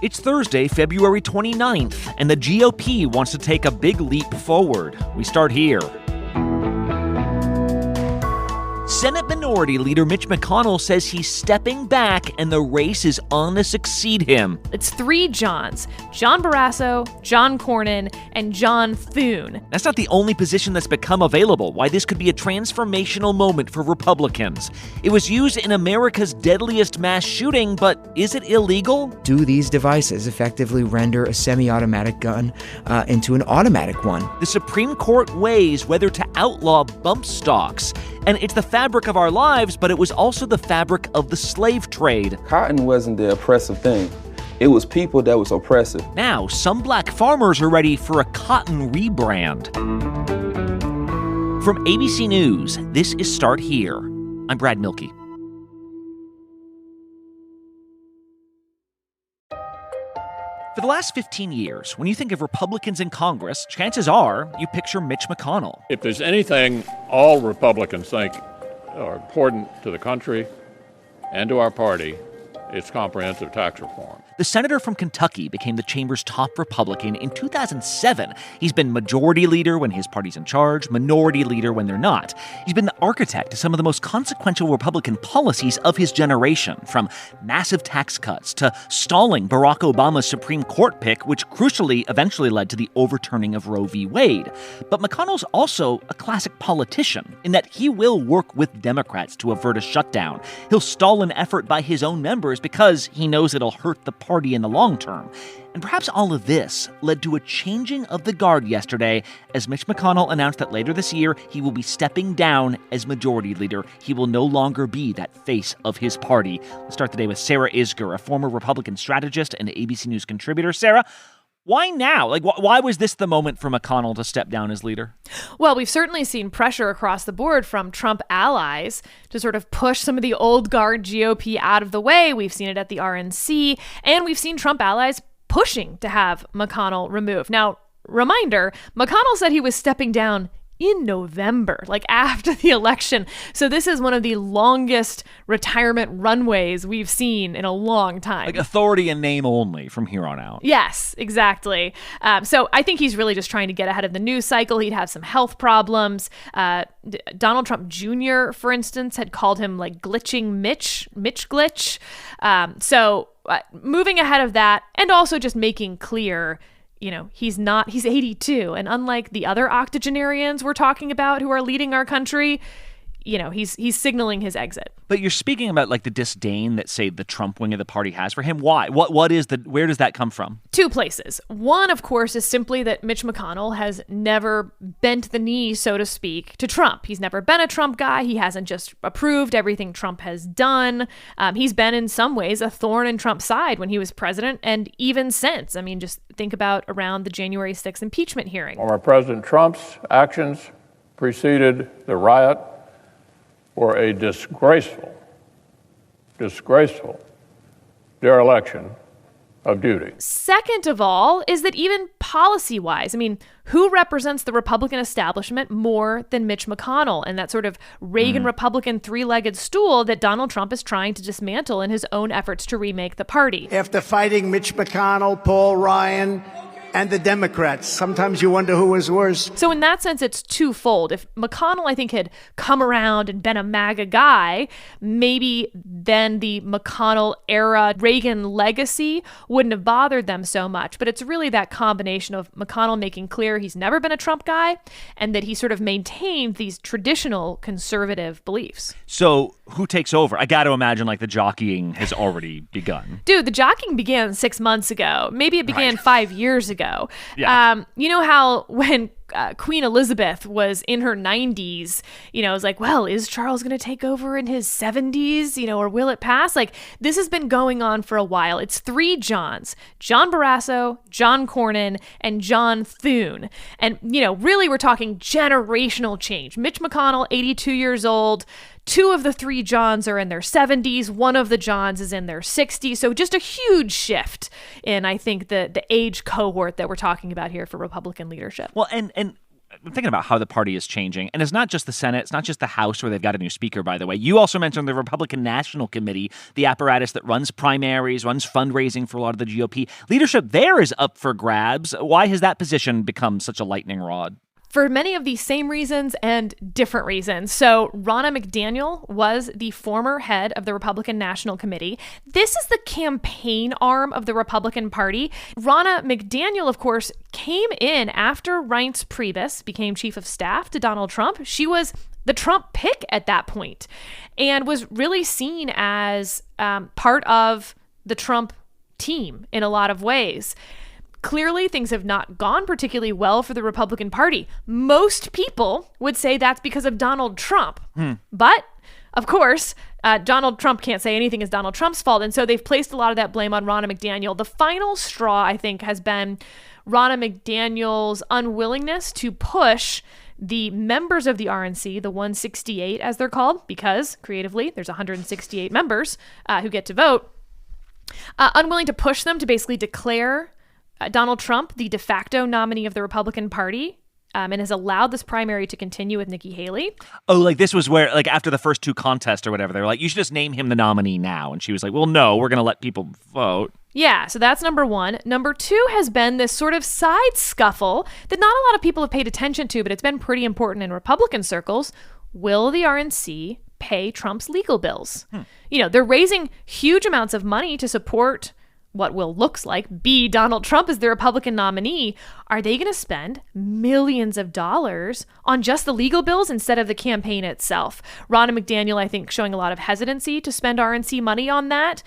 It's Thursday, February 29th, and the GOP wants to take a big leap forward. We start here. Senate Minority Leader Mitch McConnell says he's stepping back and the race is on to succeed him. It's three Johns: John Barrasso, John Cornyn, and John Thune. That's not the only position that's become available. Why this could be a transformational moment for Republicans. It was used in America's deadliest mass shooting, but is it illegal? Do these devices effectively render a semi-automatic gun into an automatic one? The Supreme Court weighs whether to outlaw bump stocks. And it's the fabric of our lives, but it was also the fabric of the slave trade. Cotton wasn't the oppressive thing. It was people that was oppressive. Now, some black farmers are ready for a cotton rebrand. From ABC News, this is Start Here. I'm Brad Milkey. For the last 15 years, when you think of Republicans in Congress, chances are you picture Mitch McConnell. If there's anything all Republicans think are important to the country and to our party, it's comprehensive tax reform. The senator from Kentucky became the chamber's top Republican in 2007. He's been majority leader when his party's in charge, minority leader when they're not. He's been the architect of some of the most consequential Republican policies of his generation, from massive tax cuts to stalling Barack Obama's Supreme Court pick, which crucially eventually led to the overturning of Roe v. Wade. But McConnell's also a classic politician in that he will work with Democrats to avert a shutdown. He'll stall an effort by his own members because he knows it'll hurt the party in the long term. And perhaps all of this led to a changing of the guard yesterday as Mitch McConnell announced that later this year he will be stepping down as majority leader. He will no longer be that face of his party. Let's start the day with Sarah Isgur, a former Republican strategist and ABC News contributor. Sarah, why now? Why was this the moment for McConnell to step down as leader? Well, we've certainly seen pressure across the board from Trump allies to sort of push some of the old guard GOP out of the way. We've seen it at the RNC, and we've seen Trump allies pushing to have McConnell removed. Now, reminder, McConnell said he was stepping down in November, after the election. So this is one of the longest retirement runways we've seen in a long time. Authority in name only from here on out. Yes, exactly. So I think he's really just trying to get ahead of the news cycle. He'd have some health problems. Donald Trump Jr., for instance, had called him glitching Mitch glitch. So moving ahead of that, and also just making clear, he's 82. And unlike the other octogenarians we're talking about who are leading our country, he's signaling his exit. But you're speaking about the disdain that, say, the Trump wing of the party has for him. Why? Where does that come from? Two places. One, of course, is simply that Mitch McConnell has never bent the knee, so to speak, to Trump. He's never been a Trump guy. He hasn't just approved everything Trump has done. He's been, in some ways, a thorn in Trump's side when he was president, and even since. I mean, just think about around the January 6th impeachment hearing. Former President Trump's actions preceded the riot were a disgraceful dereliction of duty. Second of all is that even policy-wise, who represents the Republican establishment more than Mitch McConnell and that sort of Reagan Republican three-legged stool that Donald Trump is trying to dismantle in his own efforts to remake the party? After fighting Mitch McConnell, Paul Ryan, and the Democrats, sometimes you wonder who was worse. So in that sense, it's twofold. If McConnell, I think, had come around and been a MAGA guy, maybe then the McConnell-era Reagan legacy wouldn't have bothered them so much. But it's really that combination of McConnell making clear he's never been a Trump guy and that he sort of maintained these traditional conservative beliefs. So who takes over? I got to imagine the jockeying has already begun. Dude, the jockeying began 6 months ago. Maybe it began 5 years ago. Yeah. You know how when Queen Elizabeth was in her 90s, it was well, is Charles going to take over in his 70s, or will it pass? This has been going on for a while. It's three Johns: John Barrasso, John Cornyn, and John Thune. And, really we're talking generational change. Mitch McConnell, 82 years old. Two of the three Johns are in their 70s. One of the Johns is in their 60s. So just a huge shift in, I think, the age cohort that we're talking about here for Republican leadership. Well, and I'm thinking about how the party is changing. And it's not just the Senate. It's not just the House where they've got a new speaker, by the way. You also mentioned the Republican National Committee, the apparatus that runs primaries, runs fundraising for a lot of the GOP. Leadership there is up for grabs. Why has that position become such a lightning rod? For many of these same reasons and different reasons. So Ronna McDaniel was the former head of the Republican National Committee. This is the campaign arm of the Republican Party. Ronna McDaniel, of course, came in after Reince Priebus became chief of staff to Donald Trump. She was the Trump pick at that point and was really seen as part of the Trump team in a lot of ways. Clearly, things have not gone particularly well for the Republican Party. Most people would say that's because of Donald Trump. But, of course, Donald Trump can't say anything is Donald Trump's fault. And so they've placed a lot of that blame on Ronna McDaniel. The final straw, I think, has been Ronna McDaniel's unwillingness to push the members of the RNC, the 168 as they're called, because creatively there's 168 members who get to vote, unwilling to push them to basically declare Donald Trump the de facto nominee of the Republican Party, and has allowed this primary to continue with Nikki Haley. Oh, like this was where, like after the first two contests or whatever, they were like, you should just name him the nominee now. And she was like, well, no, we're going to let people vote. Yeah, so that's number one. Number two has been this sort of side scuffle that not a lot of people have paid attention to, but it's been pretty important in Republican circles. Will the RNC pay Trump's legal bills? You know, they're raising huge amounts of money to support what will looks like be Donald Trump as the Republican nominee. Are they going to spend millions of dollars on just the legal bills instead of the campaign itself? Ronna McDaniel, I think, showing a lot of hesitancy to spend RNC money on that.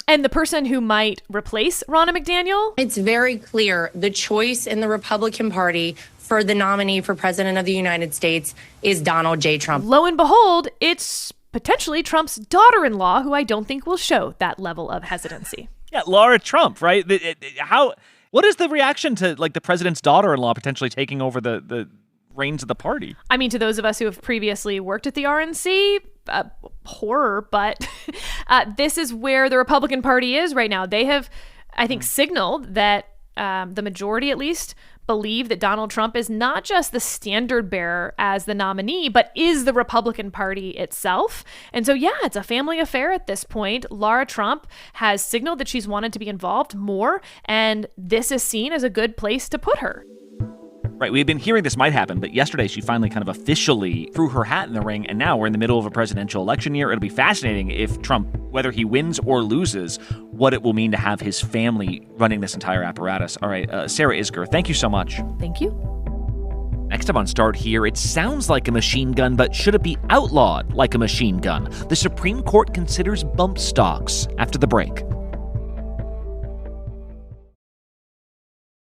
And the person who might replace Ronna McDaniel? It's very clear the choice in the Republican Party for the nominee for president of the United States is Donald J. Trump. Lo and behold, it's potentially Trump's daughter-in-law, who I don't think will show that level of hesitancy. Yeah, Laura Trump, right? What is the reaction to like the president's daughter-in-law potentially taking over the reins of the party? I mean, to those of us who have previously worked at the RNC, horror, but this is where the Republican Party is right now. They have, I think, signaled that the majority, at least, believe that Donald Trump is not just the standard bearer as the nominee, but is the Republican Party itself. And so, yeah, it's a family affair at this point. Laura Trump has signaled that she's wanted to be involved more, and this is seen as a good place to put her. Right, we've been hearing this might happen, but yesterday she finally kind of officially threw her hat in the ring, and now we're in the middle of a presidential election year. It'll be fascinating if Trump, whether he wins or loses, what it will mean to have his family running this entire apparatus. All right, Sarah Isgur, thank you so much. Thank you. Next up on Start Here, it sounds like a machine gun, but should it be outlawed like a machine gun? The Supreme Court considers bump stocks after the break.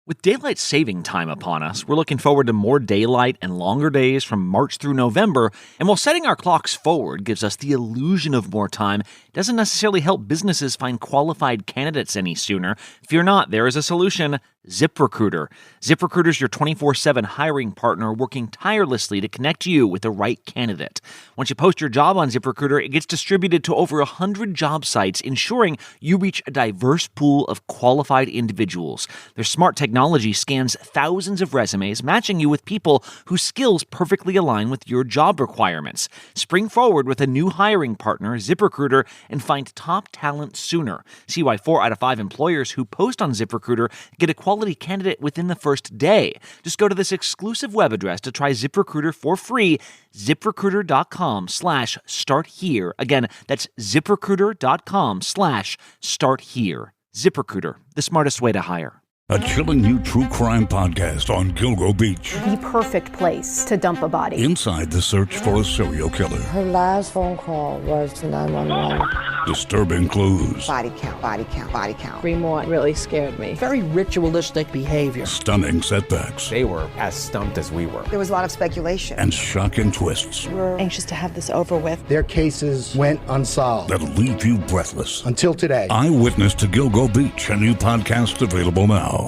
With daylight saving time upon us, we're looking forward to more daylight and longer days from March through November, and while setting our clocks forward gives us the illusion of more time, it doesn't necessarily help businesses find qualified candidates any sooner. Fear not, there is a solution. ZipRecruiter. ZipRecruiter is your 24/7 hiring partner working tirelessly to connect you with the right candidate. Once you post your job on ZipRecruiter, it gets distributed to over 100 job sites, ensuring you reach a diverse pool of qualified individuals. Their smart technology scans thousands of resumes, matching you with people whose skills perfectly align with your job requirements. Spring forward with a new hiring partner, ZipRecruiter, and find top talent sooner. See why 4 out of 5 employers who post on ZipRecruiter get a quality candidate within the first day. Just go to this exclusive web address to try ZipRecruiter for free, ZipRecruiter.com/starthere. Again, that's ZipRecruiter.com/starthere. ZipRecruiter, the smartest way to hire. A chilling new true crime podcast on Gilgo Beach. The perfect place to dump a body. Inside the search for a serial killer. Her last phone call was to 911. Disturbing clues. Body count, body count, body count. 3 more really scared me. Very ritualistic behavior. Stunning setbacks. They were as stumped as we were. There was a lot of speculation. And shocking twists. We're anxious to have this over with. Their cases went unsolved. That'll leave you breathless. Until today. Eyewitness to Gilgo Beach, a new podcast available now.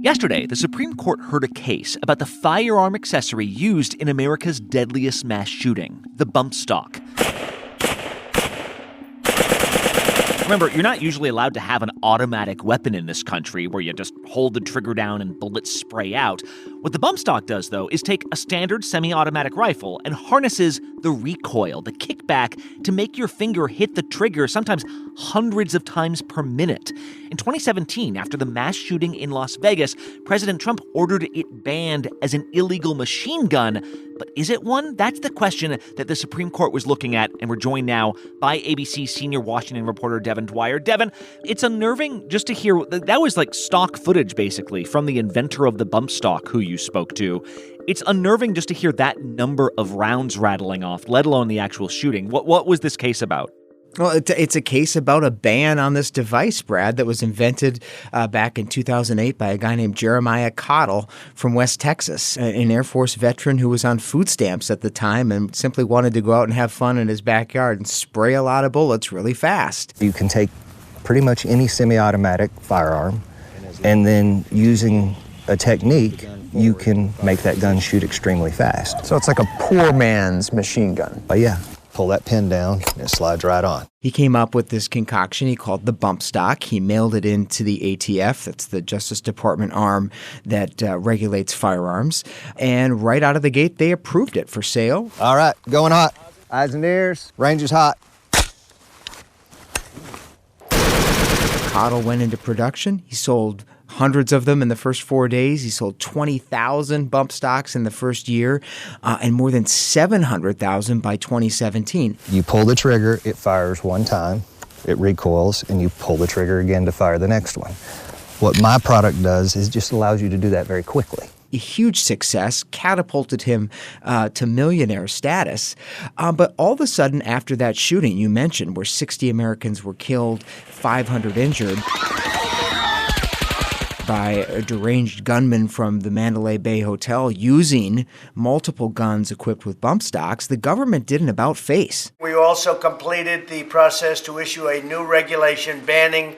Yesterday, the Supreme Court heard a case about the firearm accessory used in America's deadliest mass shooting, the bump stock. Remember, you're not usually allowed to have an automatic weapon in this country where you just hold the trigger down and bullets spray out. What the bump stock does, though, is take a standard semi-automatic rifle and harnesses the recoil, the kickback, to make your finger hit the trigger sometimes hundreds of times per minute. In 2017, after the mass shooting in Las Vegas, President Trump ordered it banned as an illegal machine gun. But is it one? That's the question that the Supreme Court was looking at, and we're joined now by ABC senior Washington reporter Devin Dwyer. Devin, it's unnerving just to hear, that was like stock footage, basically, from the inventor of the bump stock who you spoke to. It's unnerving just to hear that number of rounds rattling off, let alone the actual shooting. What was this case about? Well, it's a case about a ban on this device, Brad, that was invented back in 2008 by a guy named Jeremiah Cottle from West Texas, an Air Force veteran who was on food stamps at the time and simply wanted to go out and have fun in his backyard and spray a lot of bullets really fast. You can take pretty much any semi-automatic firearm, and then using a technique, you can make that gun shoot extremely fast. So it's like a poor man's machine gun. Yeah. Pull that pin down, and it slides right on. He came up with this concoction he called the bump stock. He mailed it into the ATF, that's the Justice Department arm that regulates firearms. And right out of the gate, they approved it for sale. All right, going hot. Eyes and ears, range is hot. Cottle went into production. He sold hundreds of them in the first 4 days. He sold 20,000 bump stocks in the first year and more than 700,000 by 2017. You pull the trigger, it fires one time, it recoils, and you pull the trigger again to fire the next one. What my product does is just allows you to do that very quickly. A huge success, catapulted him to millionaire status. But all of a sudden, after that shooting you mentioned, where 60 Americans were killed, 500 injured, by a deranged gunman from the Mandalay Bay Hotel using multiple guns equipped with bump stocks, the government did an about-face. We also completed the process to issue a new regulation banning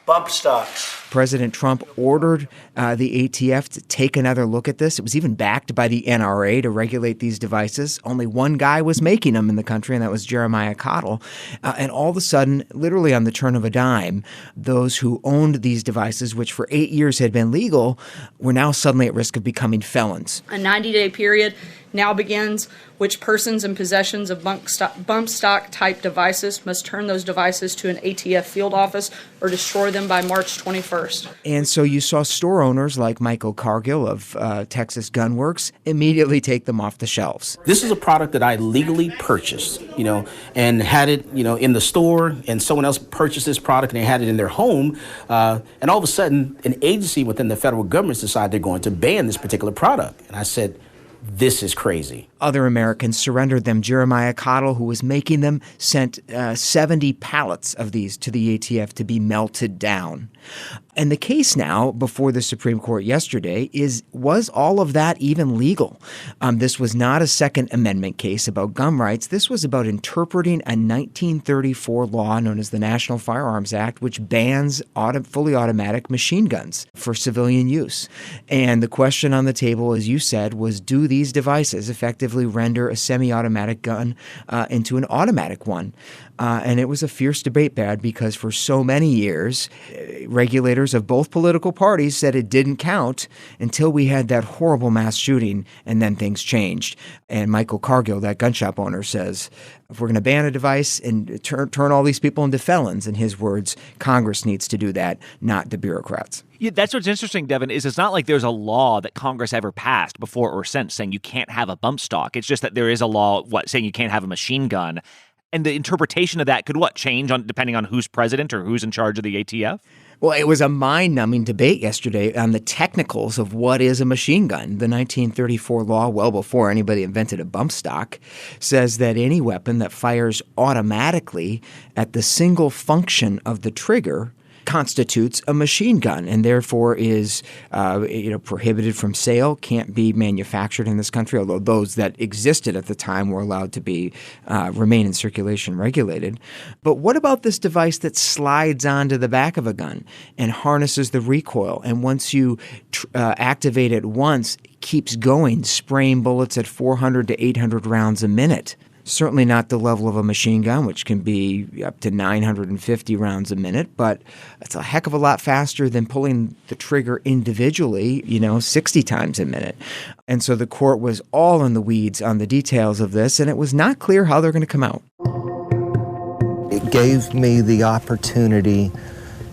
bump stocks. President Trump ordered the ATF to take another look at this. It was even backed by the NRA to regulate these devices. Only one guy was making them in the country, and that was Jeremiah Cottle. And all of a sudden, literally on the turn of a dime, those who owned these devices, which for 8 years had been legal, were now suddenly at risk of becoming felons. A 90-day period now begins, which persons in possession of bump stock type devices must turn those devices to an ATF field office or destroy them by March 21st. And so you saw store owners like Michael Cargill of Texas Gun Works immediately take them off the shelves. This is a product that I legally purchased, and had it, in the store, and someone else purchased this product and they had it in their home. And all of a sudden, an agency within the federal government decided they're going to ban this particular product. And I said, this is crazy. Other Americans surrendered them. Jeremiah Cottle, who was making them, sent 70 pallets of these to the ATF to be melted down. And the case now before the Supreme Court yesterday was all of that even legal? This was not a Second Amendment case about gun rights. This was about interpreting a 1934 law known as the National Firearms Act, which bans fully automatic machine guns for civilian use. And the question on the table, as you said, was, do these devices effectively render a semi-automatic gun into an automatic one? And it was a fierce debate, Brad, because for so many years, regulators of both political parties said it didn't count until we had that horrible mass shooting, and then things changed. And Michael Cargill, that gun shop owner, says, if we're going to ban a device and turn all these people into felons, in his words, Congress needs to do that, not the bureaucrats. Yeah, that's what's interesting, Devin, is it's not like there's a law that Congress ever passed before or since saying you can't have a bump stock. It's just that there is a law saying you can't have a machine gun. And the interpretation of that could change depending on who's president or who's in charge of the ATF? Well, it was a mind-numbing debate yesterday on the technicals of what is a machine gun. The 1934 law, well before anybody invented a bump stock, says that any weapon that fires automatically at the single function of the trigger constitutes a machine gun and therefore is prohibited from sale, can't be manufactured in this country, although those that existed at the time were allowed to be remain in circulation regulated. But what about this device that slides onto the back of a gun and harnesses the recoil, and once you activate it once, keeps going, spraying bullets at 400 to 800 rounds a minute? Certainly not the level of a machine gun, which can be up to 950 rounds a minute, but it's a heck of a lot faster than pulling the trigger individually, 60 times a minute. And so the court was all in the weeds on the details of this, and it was not clear how they're going to come out. It gave me the opportunity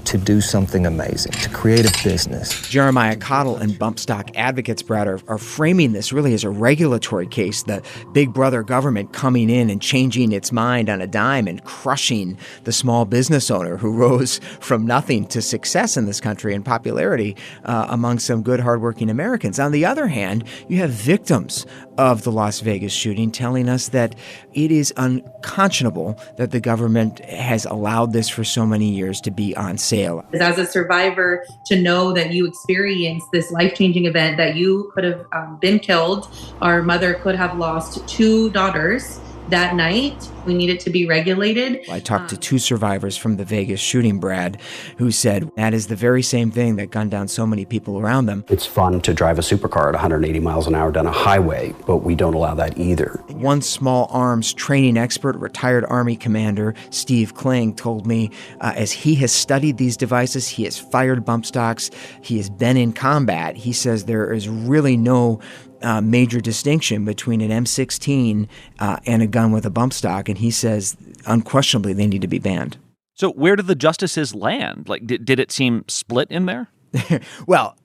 to do something amazing, to create a business. Jeremiah Cottle and bump stock advocates, Brad, are framing this really as a regulatory case, the big brother government coming in and changing its mind on a dime and crushing the small business owner who rose from nothing to success in this country and popularity among some good, hardworking Americans. On the other hand, you have victims of the Las Vegas shooting telling us that it is unconscionable that the government has allowed this for so many years to be on sale. As a survivor, to know that you experienced this life-changing event, that you could have been killed, our mother could have lost 2 daughters that night. We need it to be regulated. I talked to 2 survivors from the Vegas shooting, Brad, who said that is the very same thing that gunned down so many people around them. It's fun to drive a supercar at 180 miles an hour down a highway, but we don't allow that either. One small arms training expert, retired Army commander Steve Kling, told me as he has studied these devices, he has fired bump stocks, he has been in combat. He says there is really no major distinction between an M16 and a gun with a bump stock, and he says unquestionably they need to be banned. So where did the justices land? Like, did it seem split in there? Well,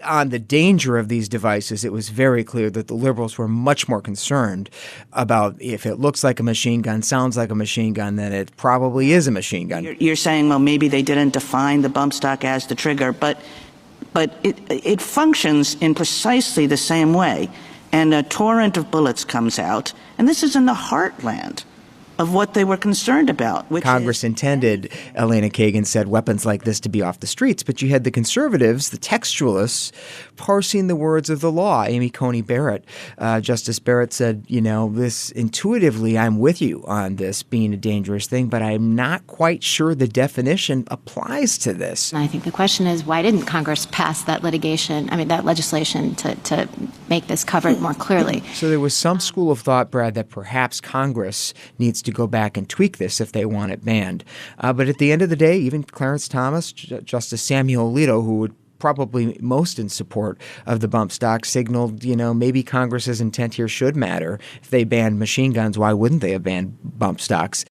on the danger of these devices, it was very clear that the liberals were much more concerned about if it looks like a machine gun, sounds like a machine gun, then it probably is a machine gun. You're saying, well, maybe they didn't define the bump stock as the trigger, but it functions in precisely the same way. And a torrent of bullets comes out, and this is in the heartland of what they were concerned about. Congress intended, Elena Kagan said, weapons like this to be off the streets, but you had the conservatives, the textualists, parsing the words of the law. Amy Coney Barrett, Justice Barrett said, this intuitively, I'm with you on this being a dangerous thing, but I'm not quite sure the definition applies to this. I think the question is, why didn't Congress pass that legislation to make this covered more clearly? So there was some school of thought, Brad, that perhaps Congress needs to go back and tweak this if they want it banned. But at the end of the day, even Clarence Thomas, Justice Samuel Alito, who would probably most in support of the bump stock, signaled, maybe Congress's intent here should matter. If they banned machine guns, why wouldn't they have banned bump stocks?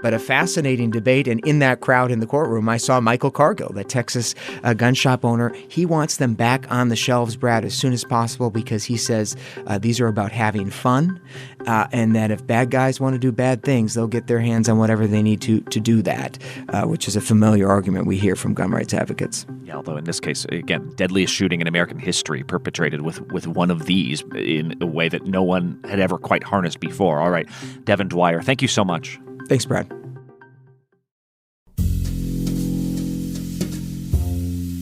But a fascinating debate, and in that crowd in the courtroom, I saw Michael Cargill, the Texas gun shop owner. He wants them back on the shelves, Brad, as soon as possible because he says these are about having fun, and that if bad guys want to do bad things, they'll get their hands on whatever they need to do that, which is a familiar argument we hear from gun rights advocates. Yeah, although in this case, again, deadliest shooting in American history perpetrated with one of these in a way that no one had ever quite harnessed before. All right, Devin Dwyer, thank you so much. Thanks, Brad.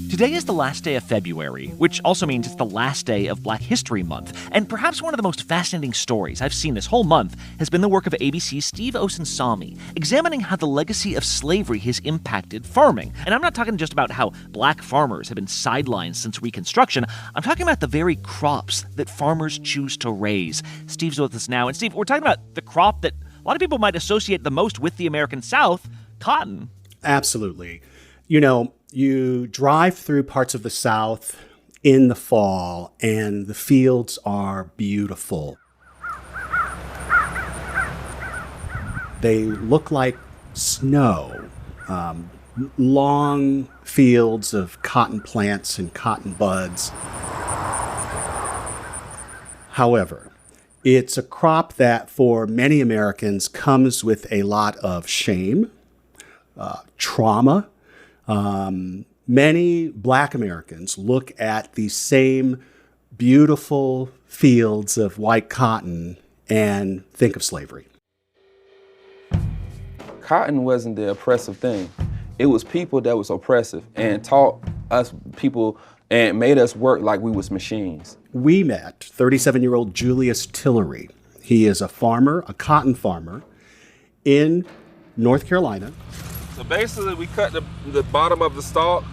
Today is the last day of February, which also means it's the last day of Black History Month. And perhaps one of the most fascinating stories I've seen this whole month has been the work of ABC's Steve Osunsami, examining how the legacy of slavery has impacted farming. And I'm not talking just about how black farmers have been sidelined since Reconstruction. I'm talking about the very crops that farmers choose to raise. Steve's with us now. And Steve, we're talking about the crop that a lot of people might associate the most with the American South, cotton. Absolutely. You drive through parts of the South in the fall, and the fields are beautiful. They look like snow, long fields of cotton plants and cotton buds. However, it's a crop that for many Americans comes with a lot of shame, trauma. Many Black Americans look at these same beautiful fields of white cotton and think of slavery. Cotton wasn't the oppressive thing. It was people that was oppressive and taught us people and made us work like we was machines. We met 37-year-old Julius Tillery. He is a farmer, a cotton farmer in North Carolina. So basically, we cut the bottom of the stalk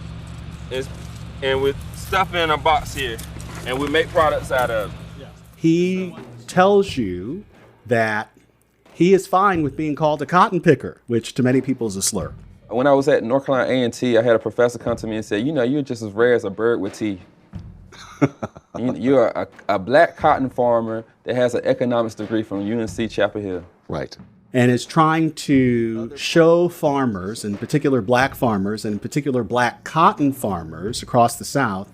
and we stuff it in a box here, and we make products out of it. He tells you that he is fine with being called a cotton picker, which to many people is a slur. When I was at North Carolina A&T, I had a professor come to me and say, you're just as rare as a bird with teeth. You're a black cotton farmer that has an economics degree from UNC Chapel Hill. Right. And is trying to show farmers, in particular black farmers, and in particular black cotton farmers across the South,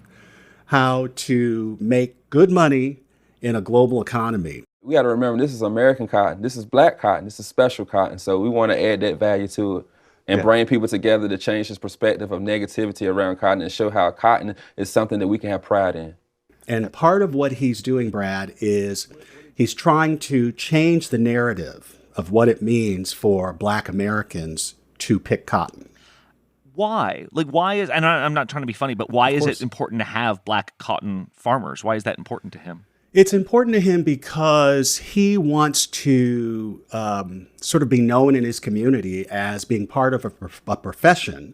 how to make good money in a global economy. We got to remember, this is American cotton. This is black cotton. This is special cotton. So we want to add that value to it and bring people together to change this perspective of negativity around cotton and show how cotton is something that we can have pride in. And part of what he's doing, Brad, is he's trying to change the narrative of what it means for black Americans to pick cotton. Why? Why is, and I'm not trying to be funny, but why is it important to have black cotton farmers? Why is that important to him? It's important to him because he wants to sort of be known in his community as being part of a profession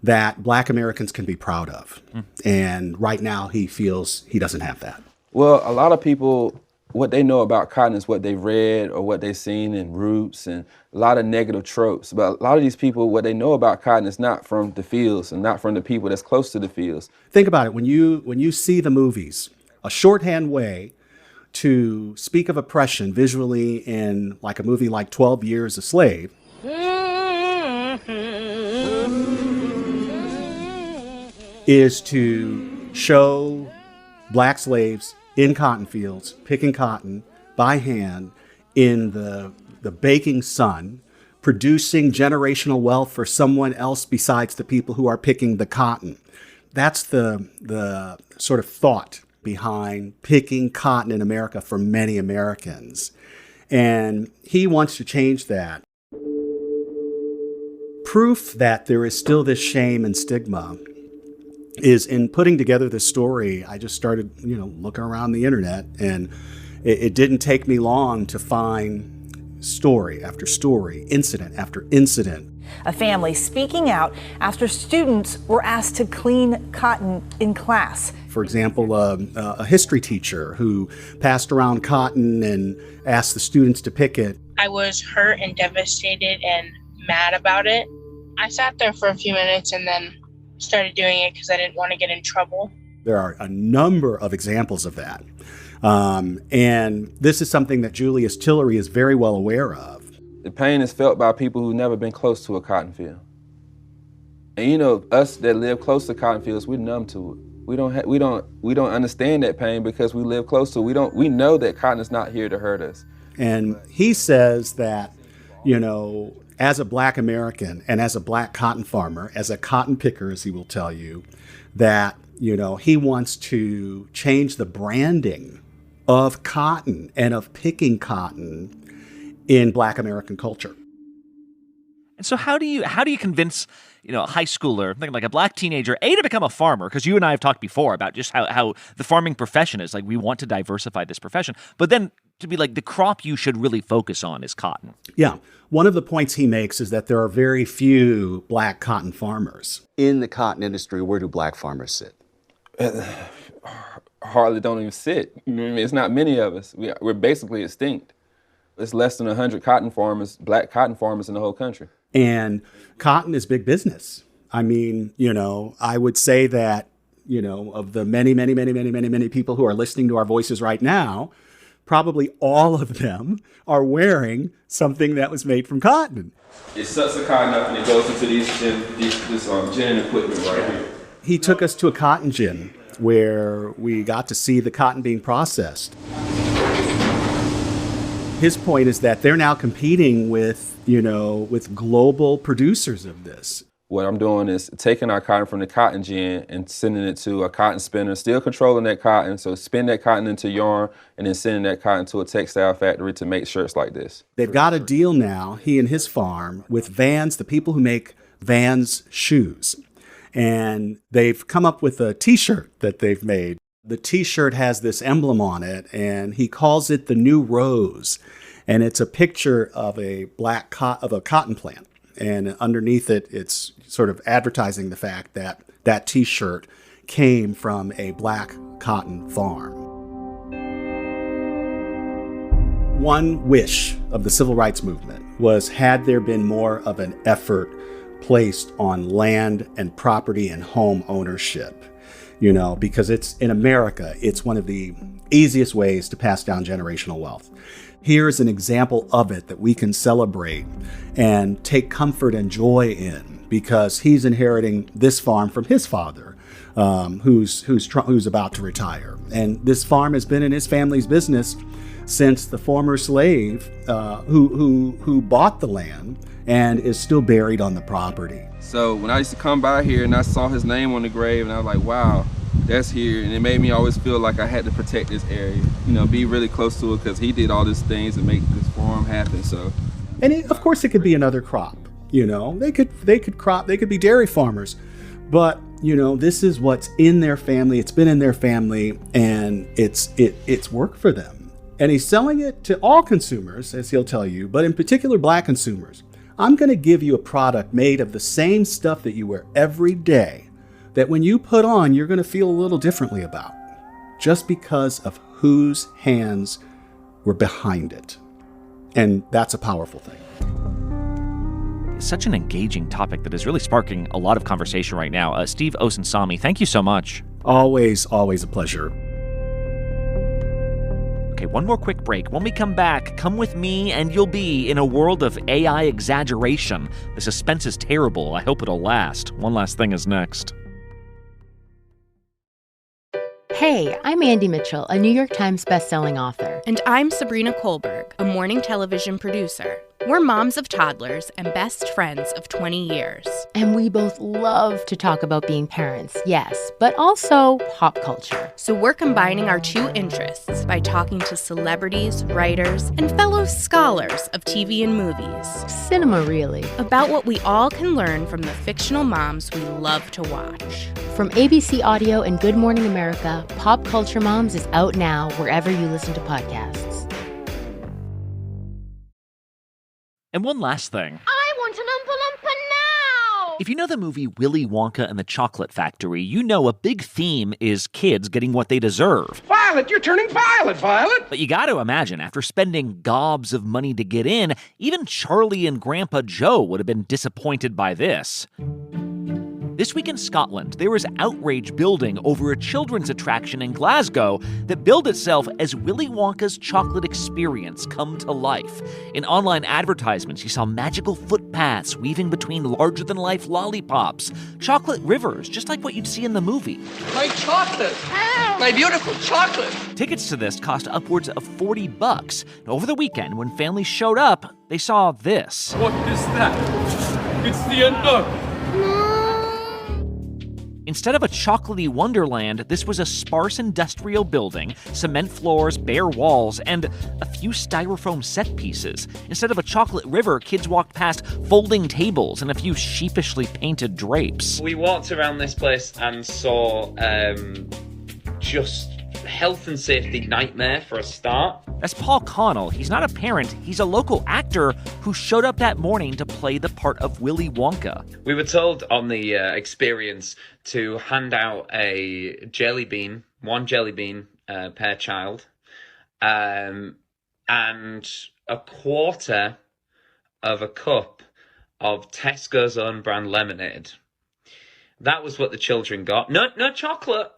that black Americans can be proud of. And right now he feels he doesn't have that. Well, a lot of people, what they know about cotton is what they've read or what they've seen in Roots and a lot of negative tropes. But a lot of these people, what they know about cotton is not from the fields and not from the people that's close to the fields. Think about it. When you see the movies, a shorthand way to speak of oppression visually in like a movie like 12 Years a Slave is to show black slaves in cotton fields, picking cotton by hand in the baking sun, producing generational wealth for someone else besides the people who are picking the cotton. That's the sort of thought behind picking cotton in America for many Americans. And he wants to change that. Proof that there is still this shame and stigma is in putting together this story. I just started, looking around the internet, and it didn't take me long to find story after story, incident after incident. A family speaking out after students were asked to clean cotton in class. For example, a history teacher who passed around cotton and asked the students to pick it. I was hurt and devastated and mad about it. I sat there for a few minutes and then started doing it because I didn't want to get in trouble. There are a number of examples of that. And this is something that Julius Tillery is very well aware of. The pain is felt by people who've never been close to a cotton field. And us that live close to cotton fields, we're numb to it. We don't understand that pain because we live close to it. We know that cotton is not here to hurt us. And he says that, as a black American and as a black cotton farmer, as a cotton picker, as he will tell you, that, he wants to change the branding of cotton and of picking cotton in black American culture. And so how do you convince, a high schooler, thinking like a black teenager, to become a farmer? Because you and I have talked before about just how the farming profession is like, we want to diversify this profession, but then to be like the crop you should really focus on is cotton. Yeah. One of the points he makes is that there are very few black cotton farmers. In the cotton industry, where do black farmers sit? Hardly don't even sit. It's not many of us. We're basically extinct. It's less than 100 black cotton farmers in the whole country. And cotton is big business. I mean, I would say that, of the many people who are listening to our voices right now, probably all of them are wearing something that was made from cotton. It sucks the cotton up and it goes into this gin equipment right here. He took us to a cotton gin where we got to see the cotton being processed. His point is that they're now competing with global producers of this. What I'm doing is taking our cotton from the cotton gin and sending it to a cotton spinner, still controlling that cotton. So spin that cotton into yarn and then sending that cotton to a textile factory to make shirts like this. They've got a deal now, he and his farm, with Vans, the people who make Vans shoes. And they've come up with a T-shirt that they've made. The T-shirt has this emblem on it, and he calls it the New Rose. And it's a picture of a cotton plant. And underneath it, it's sort of advertising the fact that that T-shirt came from a black cotton farm. one wish of the civil rights movement was, had there been more of an effort placed on land and property and home ownership, because it's in America, it's one of the easiest ways to pass down generational wealth. Here's an example of it that we can celebrate and take comfort and joy in, because he's inheriting this farm from his father, who's about to retire. And this farm has been in his family's business since the former slave who bought the land and is still buried on the property. So when I used to come by here and I saw his name on the grave, and I was like, wow, that's here. And it made me always feel like I had to protect this area, be really close to it, because he did all these things to make this farm happen. So, and of course it could be another crop. They could be dairy farmers, but this is what's in their family. It's been in their family, and it's worked for them. And he's selling it to all consumers, as he'll tell you, but in particular Black consumers. I'm going to give you a product made of the same stuff that you wear every day, that when you put on, you're going to feel a little differently about, just because of whose hands were behind it. And that's a powerful thing. Such an engaging topic that is really sparking a lot of conversation right now. Steve Osunsami, thank you so much. Always a pleasure. Okay, one more quick break. When we come back, come with me and you'll be in a world of AI exaggeration. The suspense is terrible. I hope it'll last. One Last Thing is next. Hey, I'm Andy Mitchell, a New York Times bestselling author. And I'm Sabrina Kohlberg, a morning television producer. We're moms of toddlers and best friends of 20 years. And we both love to talk about being parents, yes, but also pop culture. So we're combining our two interests by talking to celebrities, writers, and fellow scholars of TV and movies. Cinema, really. About what we all can learn from the fictional moms we love to watch. From ABC Audio and Good Morning America, Pop Culture Moms is out now wherever you listen to podcasts. And one last thing. I want an Oompa Loompa now! If you know the movie Willy Wonka and the Chocolate Factory, you know a big theme is kids getting what they deserve. Violet, you're turning violet, Violet! But you gotta imagine, after spending gobs of money to get in, even Charlie and Grandpa Joe would have been disappointed by this. This week in Scotland, there is outrage building over a children's attraction in Glasgow that billed itself as Willy Wonka's chocolate experience come to life. In online advertisements, you saw magical footpaths weaving between larger-than-life lollipops, chocolate rivers, just like what you'd see in the movie. My chocolate! My beautiful chocolate! Tickets to this cost upwards of $40. Over the weekend, when families showed up, they saw this. What is that? It's the end. Instead of a chocolatey wonderland, this was a sparse industrial building, cement floors, bare walls, and a few styrofoam set pieces. Instead of a chocolate river, kids walked past folding tables and a few sheepishly painted drapes. We walked around this place and saw just health and safety nightmare for a start. That's Paul Connell. He's not a parent, he's a local actor who showed up that morning to play the part of Willy Wonka. We were told on the experience to hand out a jelly bean, one jelly bean per child, and a quarter of a cup of Tesco's own brand lemonade. That was what the children got. No chocolate.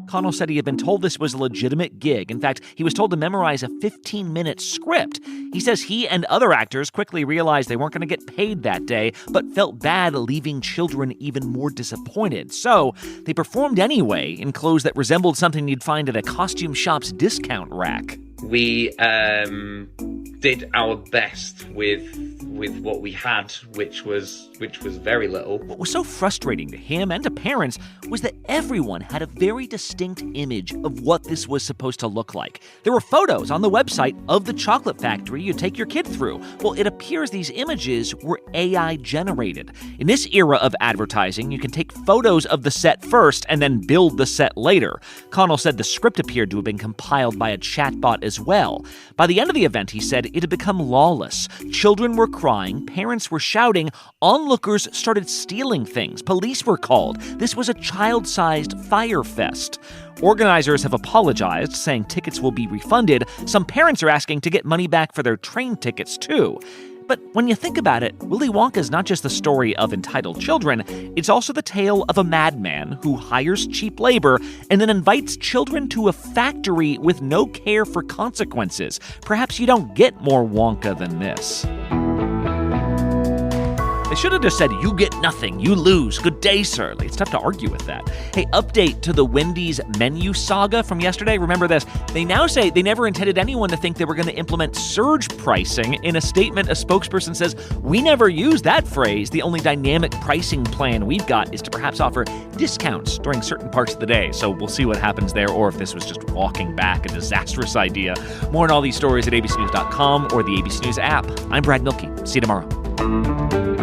Connell said he had been told this was a legitimate gig. In fact, he was told to memorize a 15-minute script. He says he and other actors quickly realized they weren't going to get paid that day, but felt bad leaving children even more disappointed. So they performed anyway in clothes that resembled something you'd find at a costume shop's discount rack. We did our best with what we had, which was very little. What was so frustrating to him and to parents was that everyone had a very distinct image of what this was supposed to look like. There were photos on the website of the chocolate factory you take your kid through. Well, it appears these images were AI generated. In this era of advertising, you can take photos of the set first and then build the set later. Connell said the script appeared to have been compiled by a chatbot as well. By the end of the event, he said, it had become lawless. Children were crying, parents were shouting, onlookers started stealing things, police were called. This was a child-sized fire fest. Organizers have apologized, saying tickets will be refunded. Some parents are asking to get money back for their train tickets, too. But when you think about it, Willy Wonka is not just the story of entitled children, it's also the tale of a madman who hires cheap labor and then invites children to a factory with no care for consequences. Perhaps you don't get more Wonka than this. They should have just said, you get nothing, you lose, good day, sir. It's tough to argue with that. Hey, update to the Wendy's menu saga from yesterday. Remember this. They now say they never intended anyone to think they were going to implement surge pricing. In a statement, a spokesperson says, we never use that phrase. The only dynamic pricing plan we've got is to perhaps offer discounts during certain parts of the day. So we'll see what happens there, or if this was just walking back a disastrous idea. More on all these stories at abcnews.com or the ABC News app. I'm Brad Milkey. See you tomorrow.